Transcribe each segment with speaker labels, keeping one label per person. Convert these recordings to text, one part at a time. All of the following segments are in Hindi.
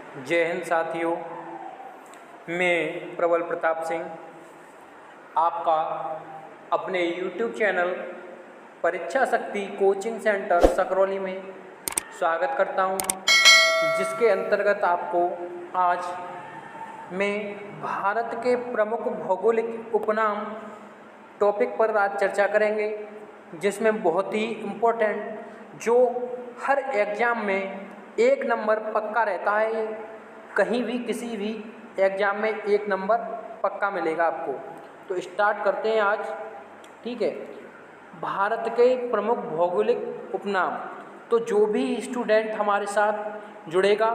Speaker 1: जय हिंद साथियों, मैं प्रबल प्रताप सिंह आपका अपने YouTube चैनल परीक्षा शक्ति कोचिंग सेंटर सकरौली में स्वागत करता हूं, जिसके अंतर्गत आपको आज मैं भारत के प्रमुख भौगोलिक उपनाम टॉपिक पर आज चर्चा करेंगे, जिसमें बहुत ही इम्पोर्टेंट जो हर एग्ज़ाम में 1 नंबर पक्का रहता है। कहीं भी किसी भी एग्ज़ाम में 1 नंबर पक्का मिलेगा आपको। तो स्टार्ट करते हैं आज। ठीक है, भारत के प्रमुख भौगोलिक उपनाम। तो जो भी स्टूडेंट हमारे साथ जुड़ेगा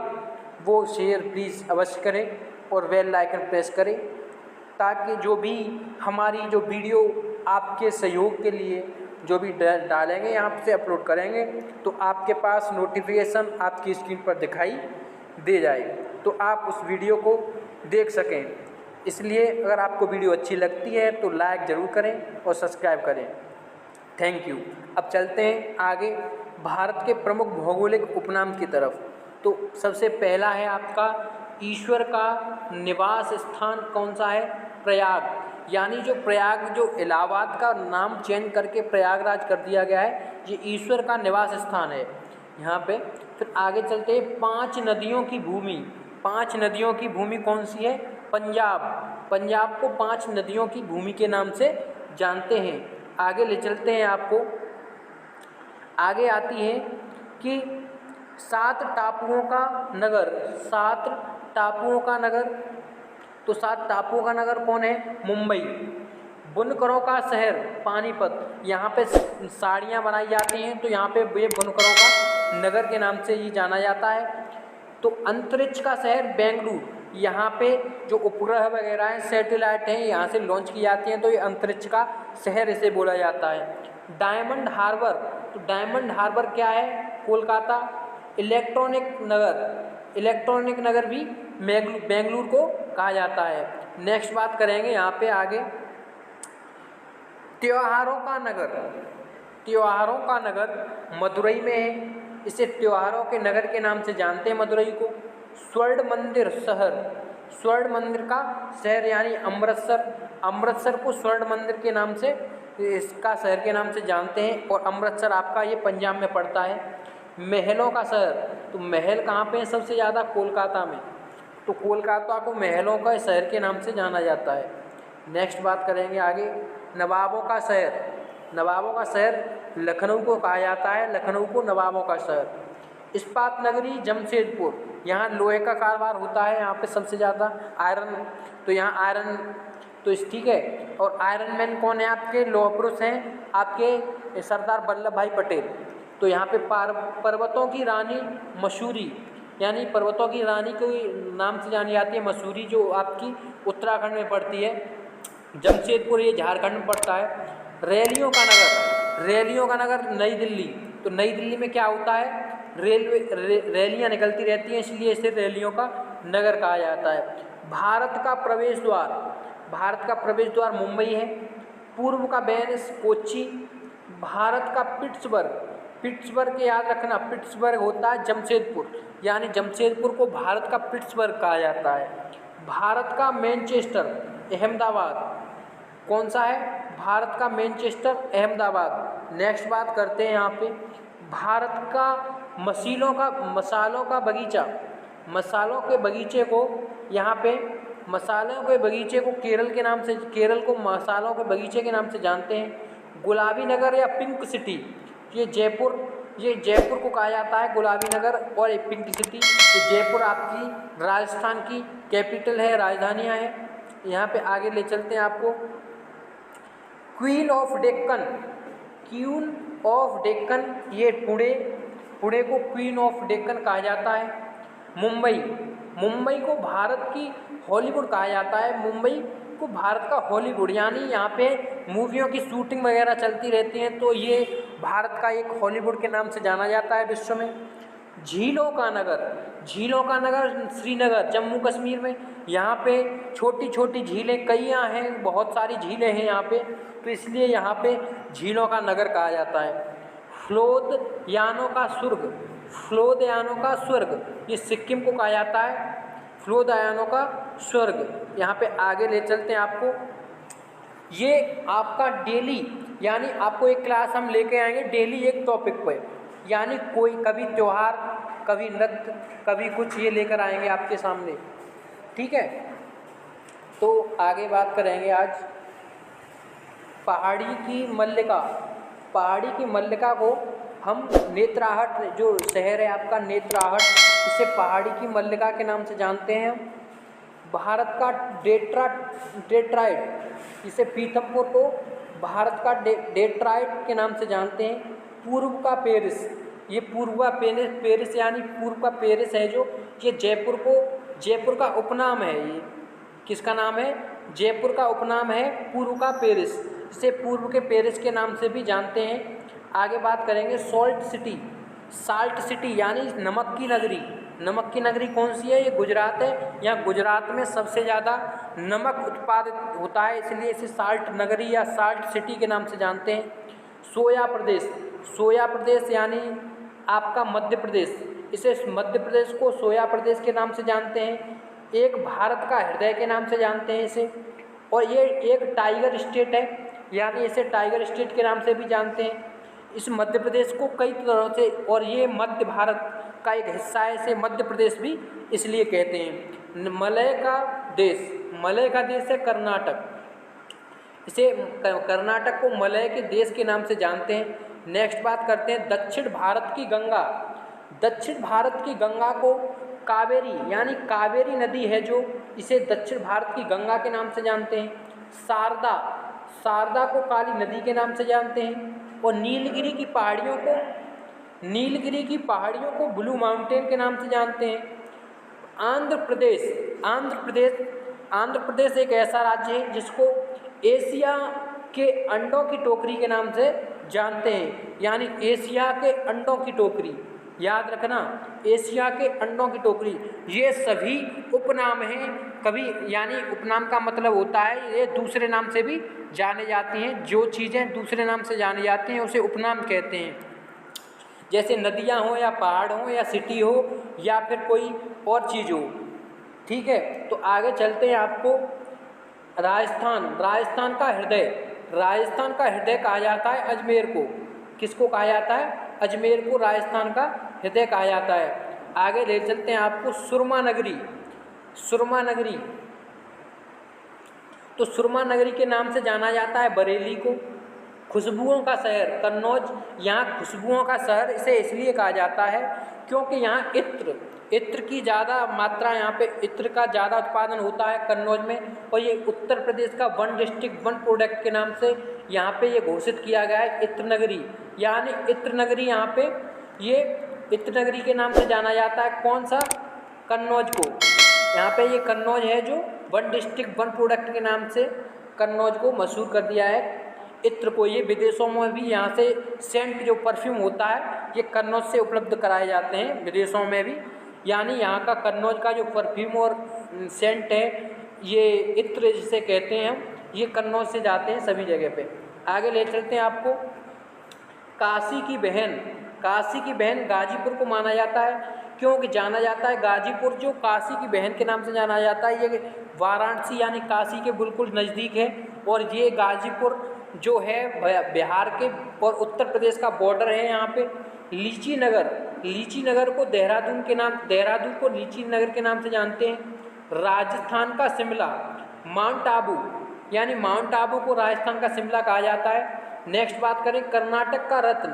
Speaker 1: वो शेयर प्लीज़ अवश्य करें और बेल आइकन प्रेस करें, ताकि जो भी हमारी जो वीडियो आपके सहयोग के लिए जो भी डालेंगे, यहाँ से अपलोड करेंगे, तो आपके पास नोटिफिकेशन आपकी स्क्रीन पर दिखाई दे जाए, तो आप उस वीडियो को देख सकें। इसलिए अगर आपको वीडियो अच्छी लगती है तो लाइक ज़रूर करें और सब्सक्राइब करें। Thank you. अब चलते हैं आगे भारत के प्रमुख भौगोलिक उपनाम की तरफ। तो सबसे पहला है आपका ईश्वर का निवास स्थान कौन सा है? प्रयाग। यानी जो प्रयाग, जो इलाहाबाद का नाम चेंज करके प्रयागराज कर दिया गया है, ये ईश्वर का निवास स्थान है यहाँ पे। फिर आगे चलते हैं 5 नदियों की भूमि। 5 नदियों की भूमि कौन सी है? पंजाब। पंजाब को 5 नदियों की भूमि के नाम से जानते हैं। आगे ले चलते हैं आपको। आगे आती है कि 7 टापुओं का नगर। 7 टापुओं का नगर। तो 7 टापुओं का नगर कौन है? मुंबई। बुनकरों का शहर पानीपत। यहाँ पे साड़ियाँ बनाई जाती हैं, तो यहाँ पे ये बुनकरों का नगर के नाम से ही जाना जाता है। तो अंतरिक्ष का शहर बेंगलुरु। यहाँ पे जो उपग्रह वगैरह हैं, सैटेलाइट हैं, यहाँ से लॉन्च की जाती हैं, तो ये अंतरिक्ष का शहर इसे बोला जाता है। Diamond Harbour. तो डायमंड हार्बर क्या है? कोलकाता। इलेक्ट्रॉनिक नगर। इलेक्ट्रॉनिक नगर भी बेंगलुरु को कहा जाता है। नेक्स्ट बात करेंगे यहाँ पे आगे त्योहारों का नगर। त्योहारों का नगर मदुरई में है। इसे त्योहारों के नगर के नाम से जानते हैं मदुरई को। स्वर्ण मंदिर शहर। स्वर्ण मंदिर का शहर यानी अमृतसर। अमृतसर को स्वर्ण मंदिर के नाम से, इसका शहर के नाम से जानते हैं। और अमृतसर आपका ये पंजाब में पड़ता है। महलों का शहर। तो महल कहाँ पे है सबसे ज़्यादा? कोलकाता में। तो कोलकाता को महलों का शहर के नाम से जाना जाता है। नेक्स्ट बात करेंगे आगे नवाबों का शहर। नवाबों का शहर लखनऊ को कहा जाता है। लखनऊ को नवाबों का शहर। इस्पात नगरी जमशेदपुर। यहाँ लोहे का कारोबार होता है, यहाँ पे सबसे ज़्यादा आयरन। तो यहाँ आयरन तो ठीक है। और आयरन मैन कौन है आपके? लौह पुरुष हैं आपके सरदार वल्लभ भाई पटेल। तो यहाँ पे पर्वतों की रानी मसूरी, यानी पर्वतों की रानी के नाम से जानी जाती है मसूरी, जो आपकी उत्तराखंड में पड़ती है। जमशेदपुर ये झारखंड में पड़ता है। रैलियों का नगर। रैलियों का नगर नई दिल्ली। तो नई दिल्ली में क्या होता है? रैलियाँ निकलती रहती हैं, इसलिए इसे रैलियों का नगर कहा जाता है। भारत का प्रवेश द्वार। भारत का प्रवेश द्वार मुंबई है। पूर्व का वेनिस कोच्चि। भारत का पिट्सबर्ग। पिट्सबर्ग याद रखना, पिट्सबर्ग होता है जमशेदपुर, यानी जमशेदपुर को भारत का पिट्सबर्ग कहा जाता है। भारत का मैनचेस्टर अहमदाबाद कौन सा है? भारत का मैनचेस्टर अहमदाबाद। नेक्स्ट बात करते हैं यहाँ पे भारत का मसालों का बगीचा। मसालों के बगीचे को यहाँ पे मसालों के बगीचे को केरल के नाम से, केरल को मसालों के बगीचे के नाम से जानते हैं। गुलाबी नगर या पिंक सिटी, ये जयपुर को कहा जाता है गुलाबी नगर और एक पिंक सिटी। तो जयपुर आपकी राजस्थान की कैपिटल है, राजधानियाँ हैं। यहाँ पे आगे ले चलते हैं आपको। Queen of Deccan. Queen of Deccan ये पुणे को क्वीन ऑफ डेक्कन कहा जाता है। मुंबई को भारत की हॉलीवुड कहा जाता है। मुंबई को भारत का हॉलीवुड, यानी यहाँ पे मूवियों की शूटिंग वगैरह चलती रहती हैं, तो ये भारत का एक हॉलीवुड के नाम से जाना जाता है विश्व में। झीलों का नगर। झीलों का नगर श्रीनगर जम्मू कश्मीर में। यहाँ पे छोटी छोटी झीलें कईयाँ हैं, बहुत सारी झीलें हैं यहाँ पे, तो इसलिए यहाँ पे झीलों का नगर कहा जाता है। फ्लोदयानों का स्वर्ग, फ्लोदयानों का स्वर्ग, ये सिक्किम को कहा जाता है फ्लोदयानों का स्वर्ग। यहाँ पे आगे ले चलते हैं आपको। ये आपका डेली, यानी आपको एक क्लास हम लेके आएंगे डेली एक टॉपिक पे, यानी कोई कभी त्यौहार, कभी नृत्य, कभी कुछ ये लेकर आएंगे आपके सामने, ठीक है। तो आगे बात करेंगे आज पहाड़ी की मल्लिका। पहाड़ी की मल्लिका को हम नेत्राहट, जो शहर है आपका नेत्राहट, इसे पहाड़ी की मल्लिका के नाम से जानते हैं। भारत का डेट्राइट, इसे पीथमपुर को भारत का डेट्राइट के नाम से जानते हैं। पूर्व का पेरिस, ये पूर्व का पेरिस यानी पूर्व का पेरिस है जो, ये जयपुर का उपनाम है। ये किसका नाम है? जयपुर का उपनाम है पूर्व का पेरिस, इसे पूर्व के पेरिस के नाम से भी जानते हैं। आगे बात करेंगे सॉल्ट सिटी, साल्ट सिटी यानी नमक की नगरी। नमक की नगरी कौन सी है? ये गुजरात है। यहाँ गुजरात में सबसे ज़्यादा नमक उत्पादित होता है, इसलिए इसे साल्ट नगरी या साल्ट सिटी के नाम से जानते हैं। सोया प्रदेश, सोया प्रदेश यानी आपका मध्य प्रदेश, इसे मध्य प्रदेश को सोया प्रदेश के नाम से जानते हैं। एक भारत का हृदय के नाम से जानते हैं इसे, और ये एक टाइगर स्टेट है, यानी इसे टाइगर स्टेट के नाम से भी जानते हैं। इस मध्य प्रदेश को कई तरह से, और ये मध्य भारत का एक हिस्सा है, इसे मध्य प्रदेश भी इसलिए कहते हैं। मलय का देश, मलय का देश है कर्नाटक, इसे कर्नाटक को मलय के देश के नाम से जानते हैं। नेक्स्ट बात करते हैं दक्षिण भारत की गंगा। दक्षिण भारत की गंगा को कावेरी, यानी कावेरी नदी है जो, इसे दक्षिण भारत की गंगा के नाम से जानते हैं। शारदा, शारदा को काली नदी के नाम से जानते हैं। और नीलगिरी की पहाड़ियों को, नीलगिरी की पहाड़ियों को ब्लू माउंटेन के नाम से जानते हैं। आंध्र प्रदेश, आंध्र प्रदेश एक ऐसा राज्य है जिसको एशिया के अंडों की टोकरी के नाम से जानते हैं, यानी एशिया के अंडों की टोकरी, याद रखना, एशिया के अंडों की टोकरी। ये सभी उपनाम हैं, कभी यानी उपनाम का मतलब होता है ये दूसरे नाम से भी जाने जाती हैं। जो चीज़ें दूसरे नाम से जानी जाती हैं उसे उपनाम कहते हैं, जैसे नदियाँ हो या पहाड़ हो या सिटी हो या फिर कोई और चीज़ हो, ठीक है। तो आगे चलते हैं आपको राजस्थान, राजस्थान का हृदय, राजस्थान का हृदय कहा जाता है अजमेर को। किसको कहा जाता है? अजमेर को राजस्थान का हृदय कहा जाता है। आगे ले चलते हैं आपको सुरमा नगरी, सुरमा नगरी, तो सुरमा नगरी के नाम से जाना जाता है बरेली को। खुशबुओं का शहर कन्नौज, यहाँ खुशबुओं का शहर इसे इसलिए कहा जाता है क्योंकि यहाँ इत्र की ज़्यादा मात्रा, यहाँ पे इत्र का ज़्यादा उत्पादन होता है कन्नौज में। और ये उत्तर प्रदेश का वन डिस्ट्रिक्ट वन प्रोडक्ट के नाम से यहाँ पे ये घोषित किया गया है इत्र नगरी, यानी इत्र नगरी। यहाँ पे ये इत्र नगरी के नाम से जाना जाता है कौन सा? कन्नौज को। यहाँ पे ये कन्नौज है जो वन डिस्ट्रिक्ट वन प्रोडक्ट के नाम से कन्नौज को मशहूर कर दिया है, इत्र को। ये विदेशों में भी यहाँ से सेंट जो परफ्यूम होता है ये कन्नौज से उपलब्ध कराए जाते हैं विदेशों में भी, यानी यहाँ का कन्नौज का जो परफ्यूम और सेंट है ये इत्र जिसे कहते हैं, ये कन्नौज से जाते हैं सभी जगह पे। आगे ले चलते हैं आपको काशी की बहन, काशी की बहन गाजीपुर को माना जाता है, क्योंकि जाना जाता है गाजीपुर जो काशी की बहन के नाम से जाना जाता है। ये वाराणसी यानी काशी के बिल्कुल नज़दीक है, और ये गाजीपुर जो है बिहार के और उत्तर प्रदेश का बॉर्डर है। यहाँ पे लीची नगर, लीची नगर को देहरादून के नाम, देहरादून को लीची नगर के नाम से जानते हैं। राजस्थान का शिमला, माउंट आबू, यानी माउंट आबू को राजस्थान का शिमला कहा जाता है। नेक्स्ट बात करें कर्नाटक का रत्न,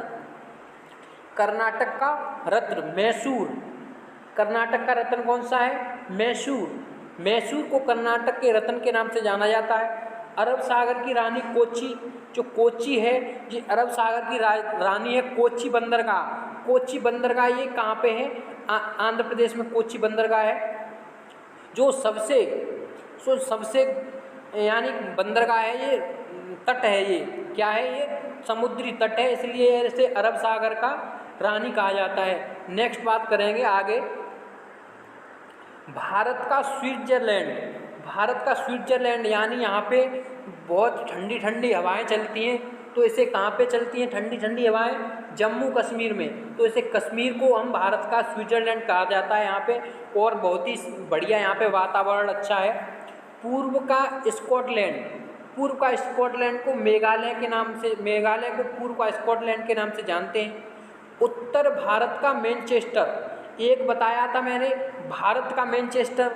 Speaker 1: कर्नाटक का रत्न मैसूर। कर्नाटक का रत्न कौन सा है? मैसूर। मैसूर को कर्नाटक के रत्न के नाम से जाना जाता है। अरब सागर की रानी कोच्चि, जो कोच्चि है ये अरब सागर की रानी है। कोच्चि बंदरगाह, कोच्चि बंदरगाह ये कहाँ पे है? आंध्र प्रदेश में कोच्चि बंदरगाह है, जो सबसे यानी बंदरगाह है, ये तट है, ये क्या है? ये समुद्री तट है, इसलिए इसे अरब सागर का रानी कहा जाता है। नेक्स्ट बात करेंगे आगे भारत का स्विट्जरलैंड, भारत का स्विट्जरलैंड, यानी यहाँ पे बहुत ठंडी ठंडी हवाएं चलती हैं, तो इसे कहाँ पे चलती हैं ठंडी ठंडी हवाएं? जम्मू कश्मीर में। तो इसे कश्मीर को हम भारत का स्विट्ज़रलैंड कहा जाता है यहाँ पे, और बहुत ही बढ़िया यहाँ पे वातावरण अच्छा है। पूर्व का स्कॉटलैंड, पूर्व का स्कॉटलैंड को मेघालय के नाम से, मेघालय को पूर्व का स्कॉटलैंड के नाम से जानते हैं। उत्तर भारत का मैनचेस्टर, एक बताया था मैंने भारत का मैनचेस्टर,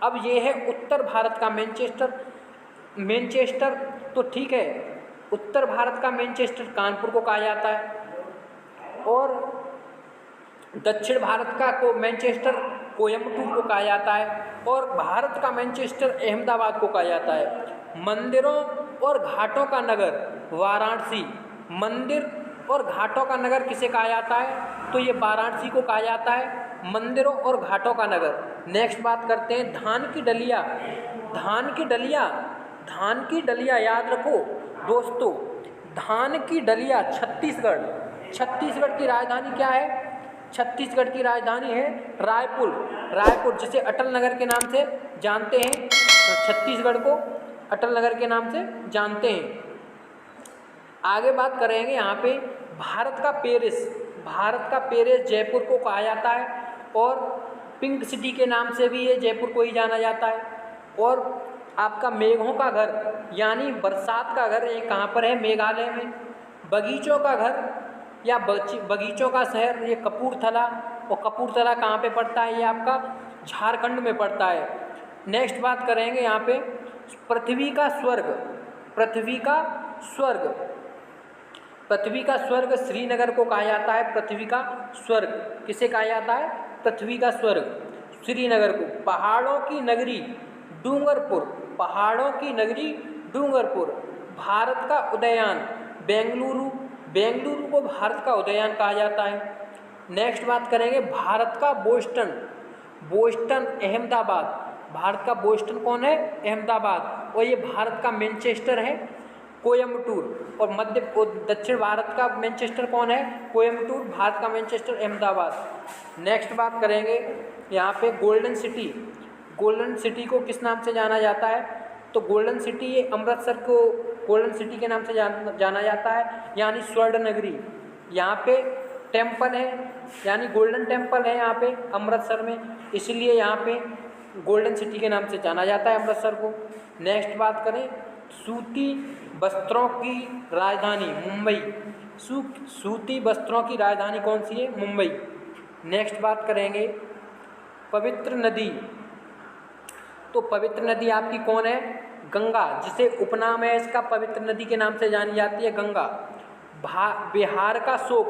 Speaker 1: अब ये है उत्तर भारत का मैनचेस्टर। मैनचेस्टर तो ठीक है, उत्तर भारत का मैनचेस्टर कानपुर को कहा जाता है, और दक्षिण भारत का को मैनचेस्टर कोयम्बटूर को कहा जाता है, और भारत का मैनचेस्टर अहमदाबाद को कहा जाता है। मंदिरों और घाटों का नगर वाराणसी, मंदिर और घाटों का नगर किसे कहा जाता है? तो ये वाराणसी को कहा जाता है, मंदिरों और घाटों का नगर। नेक्स्ट बात करते हैं धान की डलिया। धान की डलिया, धान की डलिया याद रखो दोस्तों, धान की डलिया छत्तीसगढ़, छत्तीसगढ़ की राजधानी क्या है? छत्तीसगढ़ की राजधानी है रायपुर। रायपुर जिसे अटल नगर के नाम से जानते हैं, तो छत्तीसगढ़ को अटल नगर के नाम से जानते हैं। आगे बात करेंगे यहाँ पे भारत का पेरिस, भारत का पेरिस जयपुर को कहा जाता है, और पिंक सिटी के नाम से भी ये जयपुर को ही जाना जाता है। और आपका मेघों का घर यानी बरसात का घर ये कहाँ पर है? मेघालय में। बगीचों का घर या बगीचों का शहर ये कपूरथला, और कपूरथला कहाँ पे पड़ता है? ये आपका झारखंड में पड़ता है। नेक्स्ट बात करेंगे यहाँ पे पृथ्वी का स्वर्ग, पृथ्वी का स्वर्ग, पृथ्वी का स्वर्ग श्रीनगर को कहा जाता है। पृथ्वी का स्वर्ग किसे कहा जाता है? पृथ्वी का स्वर्ग श्रीनगर को। पहाड़ों की नगरी डूंगरपुर, पहाड़ों की नगरी डूंगरपुर। भारत का उद्यान बेंगलुरु, बेंगलुरु को भारत का उद्यान कहा जाता है। नेक्स्ट बात करेंगे भारत का बोस्टन, बोस्टन अहमदाबाद, भारत का बोस्टन कौन है? अहमदाबाद। और ये भारत का मैनचेस्टर है कोयम्बटूर, और मध्य दक्षिण भारत का मैनचेस्टर कौन है? कोयम्बटूर। भारत का मैनचेस्टर अहमदाबाद। नेक्स्ट बात करेंगे यहाँ पे गोल्डन सिटी, गोल्डन सिटी को किस नाम से जाना जाता है? तो गोल्डन सिटी ये अमृतसर को गोल्डन सिटी के नाम से जाना जाता है, यानी स्वर्ण नगरी। यहाँ पे टेम्पल है, यानी गोल्डन टेम्पल है यहाँ पे अमृतसर में, इसलिए यहाँ पे गोल्डन सिटी के नाम से जाना जाता है अमृतसर को। नेक्स्ट बात करें सूती वस्त्रों की राजधानी मुंबई, सूती वस्त्रों की राजधानी कौन सी है? मुंबई। नेक्स्ट बात करेंगे पवित्र नदी, तो पवित्र नदी आपकी कौन है? गंगा, जिसे उपनाम है इसका पवित्र नदी के नाम से जानी जाती है गंगा। बिहार का शोक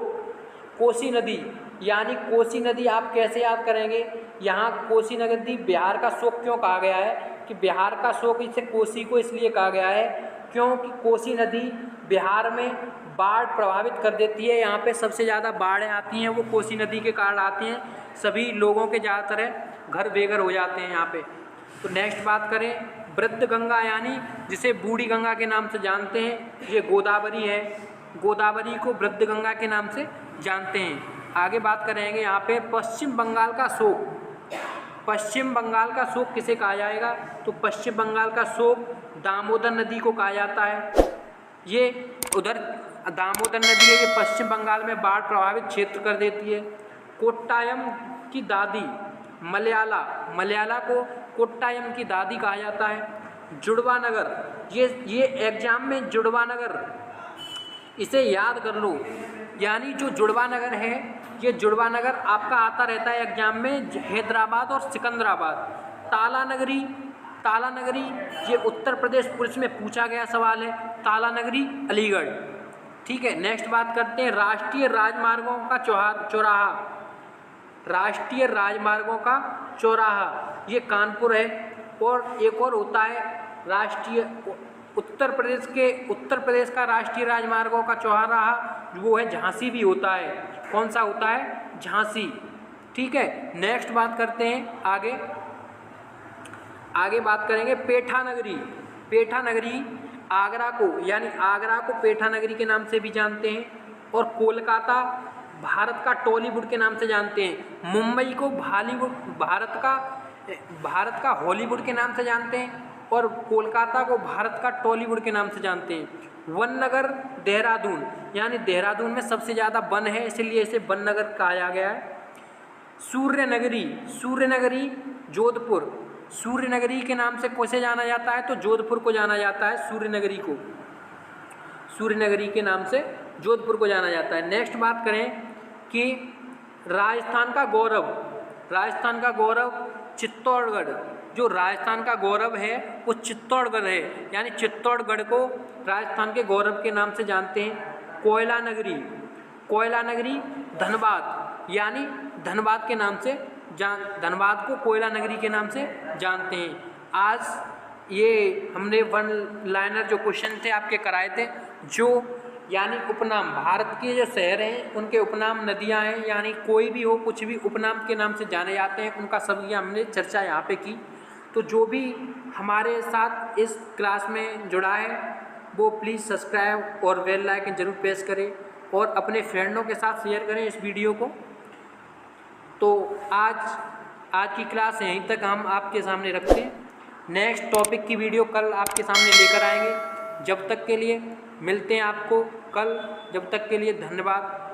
Speaker 1: कोसी नदी, यानी कोसी नदी आप कैसे याद करेंगे? यहाँ कोसी नदी बिहार का शोक क्यों कहा गया है? कि बिहार का शोक इसे कोसी को इसलिए कहा गया है क्योंकि कोसी नदी बिहार में बाढ़ प्रभावित कर देती है। यहाँ पे सबसे ज़्यादा बाढ़ें आती हैं वो कोसी नदी के कारण आती हैं, सभी लोगों के ज़्यादातर घर बेघर हो जाते हैं यहाँ पे। तो नेक्स्ट बात करें वृद्ध गंगा, यानी जिसे बूढ़ी गंगा के नाम से जानते हैं, ये गोदावरी है, गोदावरी को वृद्ध गंगा के नाम से जानते हैं। आगे बात करेंगे यहाँ पे पश्चिम बंगाल का शोक, पश्चिम बंगाल का शोक किसे कहा जाएगा? तो पश्चिम बंगाल का शोक दामोदर नदी को कहा जाता है। ये उधर दामोदर नदी है, ये पश्चिम बंगाल में बाढ़ प्रभावित क्षेत्र कर देती है। कोट्टायम की दादी मलयाला, मलयाला को कोट्टायम की दादी कहा जाता है। जुड़वा नगर, ये एग्जाम में जुड़वा नगर इसे याद कर लो, यानी जो जुड़वा नगर है ये जुड़वा नगर आपका आता रहता है एग्जाम में हैदराबाद और सिकंदराबाद। ताला नगरी, ताला नगरी ये उत्तर प्रदेश पुलिस में पूछा गया सवाल है, ताला नगरी अलीगढ़। ठीक है, नेक्स्ट बात करते हैं राष्ट्रीय राजमार्गों का चौराहा, राष्ट्रीय राजमार्गों का चौराहा ये कानपुर है। और एक और होता है राष्ट्रीय उत्तर प्रदेश का राष्ट्रीय राजमार्गों का चौराहा, वो है झांसी भी होता है। कौन सा होता है? झांसी। ठीक है, नेक्स्ट बात करते हैं आगे बात करेंगे पेठा नगरी। पेठा नगरी आगरा को, यानी आगरा को पेठा नगरी के नाम से भी जानते हैं। और कोलकाता भारत का टॉलीवुड के नाम से जानते हैं। मुंबई को भारत का हॉलीवुड के नाम से जानते हैं। और कोलकाता को भारत का टॉलीवुड के नाम से जानते हैं। वन नगर देहरादून, यानी देहरादून में सबसे ज़्यादा वन है, इसलिए इसे वन नगर कहा गया है। सूर्य नगरी, सूर्य नगरी जोधपुर, सूर्य नगरी के नाम से कैसे जाना जाता है, तो जोधपुर को जाना जाता है सूर्य नगरी को, सूर्य नगरी के नाम से जोधपुर को जाना जाता है। नेक्स्ट बात करें कि राजस्थान का गौरव, राजस्थान का गौरव चित्तौड़गढ़, जो राजस्थान का गौरव है वो चित्तौड़गढ़ है, यानी चित्तौड़गढ़ को राजस्थान के गौरव के नाम से जानते हैं। कोयला नगरी, कोयला नगरी धनबाद, यानी धनबाद के नाम से धनबाद को कोयला नगरी के नाम से जानते हैं। आज ये हमने वन लाइनर जो क्वेश्चन थे आपके कराए थे, जो यानी उपनाम, भारत के जो शहर हैं उनके उपनाम नदियां हैं, यानी कोई भी हो कुछ भी उपनाम के नाम से जाने जाते हैं, उनका सभी हमने चर्चा यहाँ पे की। तो जो भी हमारे साथ इस क्लास में जुड़ा है वो प्लीज़ सब्सक्राइब और बेल आइकन जरूर प्रेस करें और अपने फ्रेंडों के साथ शेयर करें इस वीडियो को। तो आज की क्लास यहीं तक हम आपके सामने रखते हैं। नेक्स्ट टॉपिक की वीडियो कल आपके सामने लेकर आएंगे। जब तक के लिए मिलते हैं आपको कल, जब तक के लिए धन्यवाद।